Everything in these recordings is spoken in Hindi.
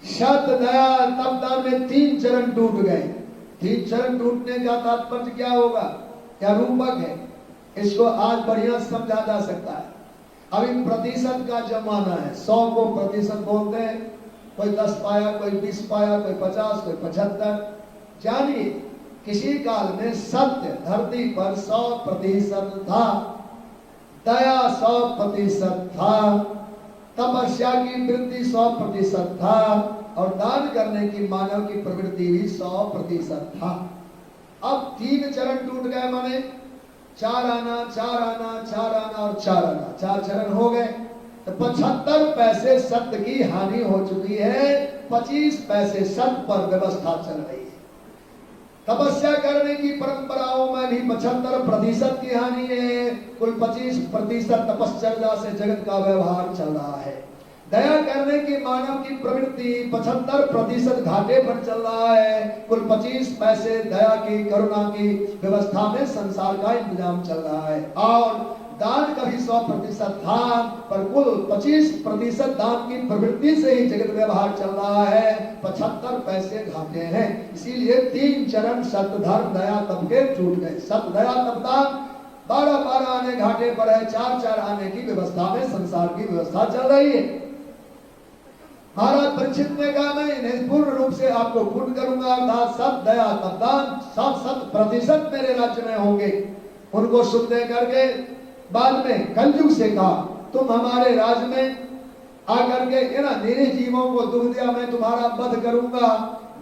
सत दया तपदान में तीन चरण टूट गए। तीन चरण टूटने का तात्पर्य क्या होगा, क्या रूपक है, इसको आज बढ़िया समझा जा सकता है। अभी प्रतिशत का जमाना है, 100 को प्रतिशत बोलते हैं, कोई 10 पाया, कोई 20 पाया, कोई 50, कोई 75। जानिए किसी काल में सत्य धरती पर 100% था, दया 100% था, तपस्या की वृत्ति 100% था, और दान करने की मानव की प्रवृत्ति भी 100% था। अब तीन चरण टूट गए, माने 4 आना, 4 आना, 4 आना और 4 आना, 4 चरण हो गए। तो 75 पैसे सत्य की हानि हो चुकी है, 25 पैसे सत्य पर व्यवस्था चल रही है। तपस्या करने की परंपराओं में भी 75% की हानि है, कुल 25% तपश्चर्या से जगत का व्यवहार चल रहा है। दया करने की मानव की प्रवृत्ति 75% घाटे पर चल रहा है, कुल 25 पैसे दया की करुणा की व्यवस्था में संसार का इंतजाम चल रहा है। और दान का भी 100% था, पर कुल 25% दान की प्रवृत्ति से ही जगत व्यवहार चल रहा है, 75 पैसे घाटे हैं। इसीलिए तीन चरण सत्य धर्म दया तप के टूट गए। सत्य दया तप दान 12 आने घाटे पर है, 4 आने की व्यवस्था में संसार की व्यवस्था चल रही है। महाराज परीक्षित ने कहा मैं इन्हें पूर्ण रूप से आपको पूर्ण करूंगा, अर्थात सत्य दया तप दान 100% मेरे राज्य में होंगे। उनको सुनने करके बाद में कलयुग से कहा तुम हमारे राज्य में आकर के ना निरीह जीवों को दुख दिया, मैं तुम्हारा वध करूंगा।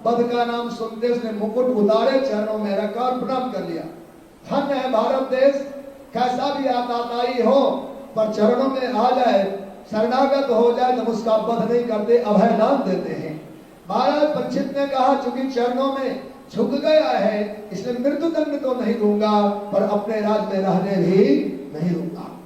वध का नाम सुनते उसने मुकुट उतारे, चरणों में रखा और प्रणाम कर लिया। धन्य है भारत देश, कैसा भी आताताई हो पर चरणों में आ जाए, शरणागत हो जाए तो उसका वध नहीं करते, अभय नाम देते हैं। महाराज परीक्षित ने कहा चूंकि चरणों में झुक गया है इसलिए मृत्यु दंड तो नहीं दूंगा, पर अपने राज्य में रहने भी नहीं दूंगा।